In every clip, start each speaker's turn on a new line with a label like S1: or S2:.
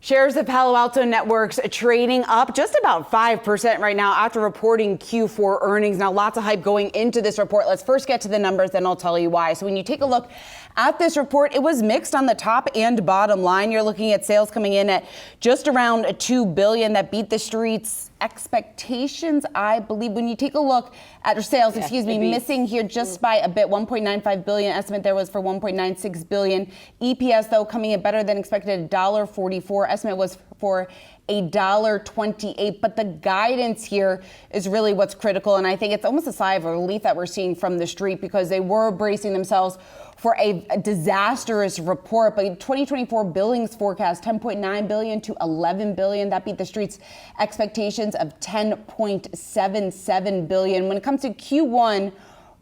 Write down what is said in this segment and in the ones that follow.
S1: Shares of Palo Alto Networks trading up just about 5% right now after reporting Q4 earnings. Now, lots of hype going into this report. Let's first get to the numbers, then I'll tell you why. So when you take a look at this report, it was mixed on the top and bottom line. You're looking at sales coming in at just around $2 billion. That beat the street's expectations, I believe. When you take a look at sales, missing here just by a bit. 1.95 billion estimate there was for 1.96 billion. EPS, though, coming in better than expected, $1.44. Estimate was for $1.28. But the guidance here is really what's critical. And I think it's almost a sigh of relief that we're seeing from the street, because they were bracing themselves for a disastrous report. But 2024 billings forecast, 10.9 billion to 11 billion. That beat the street's expectations of 10.77 billion. When it comes to Q1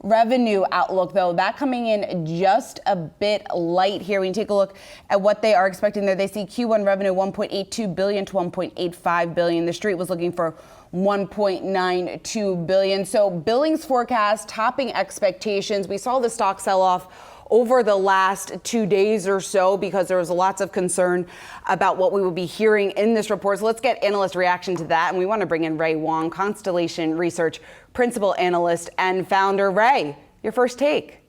S1: revenue outlook, though, that coming in just a bit light here. When you take a look at what they are expecting there, they see Q1 revenue 1.82 billion to 1.85 billion. The street was looking for 1.92 billion. So billings forecast topping expectations. We saw the stock sell off over the last 2 days or so because there was lots of concern about what we will be hearing in this report. So let's get analyst reaction to that. And we want to bring in Wang, Constellation Research Principal Analyst and Founder. Ray, your first take.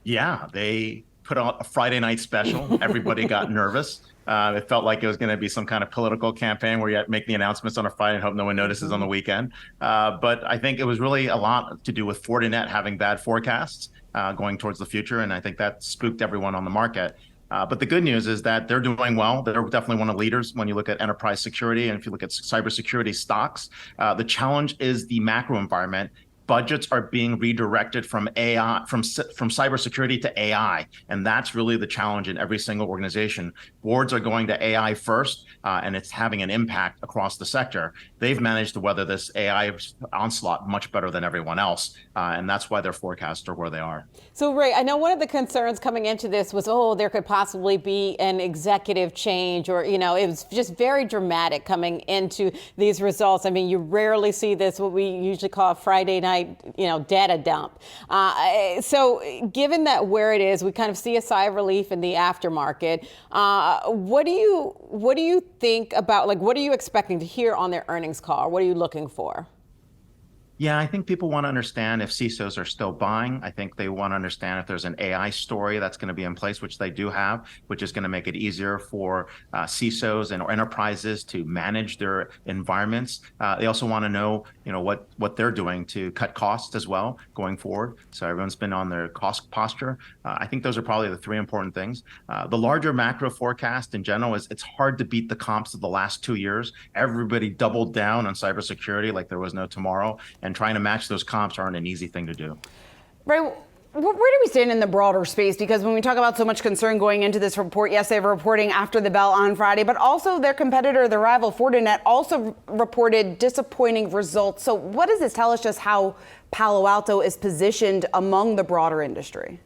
S2: Yeah, they put out a Friday night special. Everybody got nervous. It felt like it was going to be some kind of political campaign where you make the announcements on a Friday and hope no one notices on the weekend. But I think it was really a lot to do with Fortinet having bad forecasts going towards the future. And I think that spooked everyone on the market. But the good news is that they're doing well. They're definitely one of the leaders when you look at enterprise security. And if you look at cybersecurity stocks, the challenge is the macro environment. Budgets are being redirected from AI, from cybersecurity to AI. And that's really the challenge in every single organization. Boards are going to AI first, and it's having an impact across the sector. They've managed to weather this AI onslaught much better than everyone else. And that's why their forecasts are where they are.
S3: So, Ray, I know one of the concerns coming into this was, there could possibly be an executive change, or, it was just very dramatic coming into these results. I mean, you rarely see this, what we usually call a Friday night data dump. So given that where it is, we kind of see a sigh of relief in the aftermarket. What do you think about, what are you expecting to hear on their earnings call? What are you looking for?
S2: Yeah, I think people want to understand if CISOs are still buying. I think they want to understand if there's an AI story that's going to be in place, which they do have, which is going to make it easier for CISOs and enterprises to manage their environments. They also want to know, what they're doing to cut costs as well going forward. So everyone's been on their cost posture. I think those are probably the three important things. The larger macro forecast in general is it's hard to beat the comps of the last 2 years. Everybody doubled down on cybersecurity like there was no tomorrow. And trying to match those comps aren't an easy thing to do.
S1: Right. Where do we stand in the broader space? Because when we talk about so much concern going into this report, yes, they were reporting after the bell on Friday, but also their competitor, their rival Fortinet, also reported disappointing results. So what does this tell us, just how Palo Alto is positioned among the broader industry?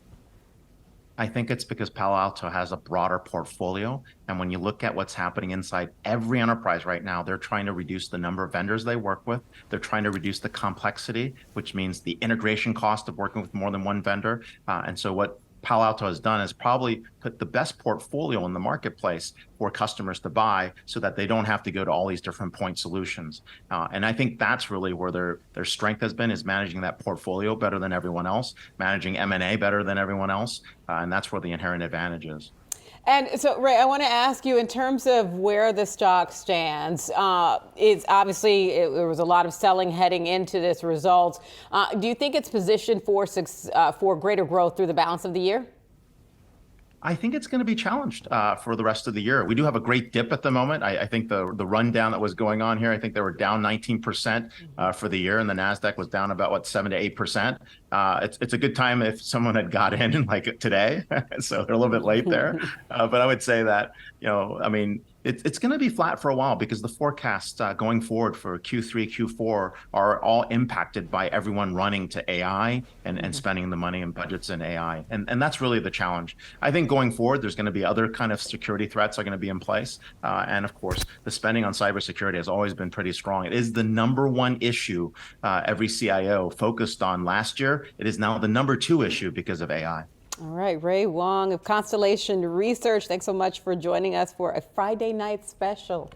S2: I think it's because Palo Alto has a broader portfolio. And when you look at what's happening inside every enterprise right now, they're trying to reduce the number of vendors they work with. They're trying to reduce the complexity, which means the integration cost of working with more than one vendor. And so what Palo Alto has done is probably put the best portfolio in the marketplace for customers to buy so that they don't have to go to all these different point solutions. And I think that's really where their strength has been, is managing that portfolio better than everyone else, managing M&A better than everyone else. And that's where the inherent advantage is.
S3: And so, Ray, I want to ask you, in terms of where the stock stands, it's obviously there was a lot of selling heading into this result. Do you think it's positioned for greater growth through the balance of the year?
S2: I think it's going to be challenged for the rest of the year. We do have a great dip at the moment. I think the rundown that was going on here, I think they were down 19% for the year, and the NASDAQ was down about 7 to 8%. It's a good time if someone had got in like today, so they're a little bit late there. But I would say that, it's going to be flat for a while because the forecasts going forward for Q3, Q4 are all impacted by everyone running to AI and spending the money and budgets in AI. And that's really the challenge. I think going forward, there's going to be other kind of security threats are going to be in place. And of course, the spending on cybersecurity has always been pretty strong. It is the number one issue every CIO focused on last year. It is now the number 2 issue because of AI.
S3: All right, Ray Wang of Constellation Research, thanks so much for joining us for a Friday night special.